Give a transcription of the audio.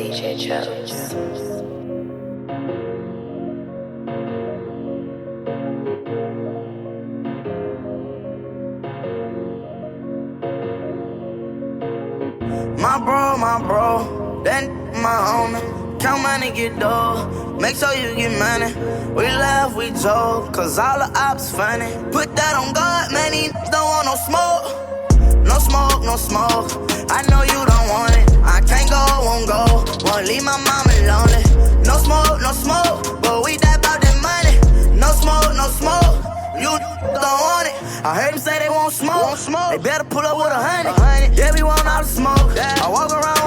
DJ Jones. My bro, that my homie. Count money, get dough. Make sure you get money. We laugh, we joke, cause all the ops funny. Put that on God, man, these don't want no smoke. No smoke, no smoke. I know you don't want it. I can't go, won't go. Won't leave my mama lonely. No smoke, no smoke. But we die about that money. No smoke, no smoke. You don't want it. I heard them say they won't smoke. They better pull up with 100. Yeah, we want all the smoke. I walk around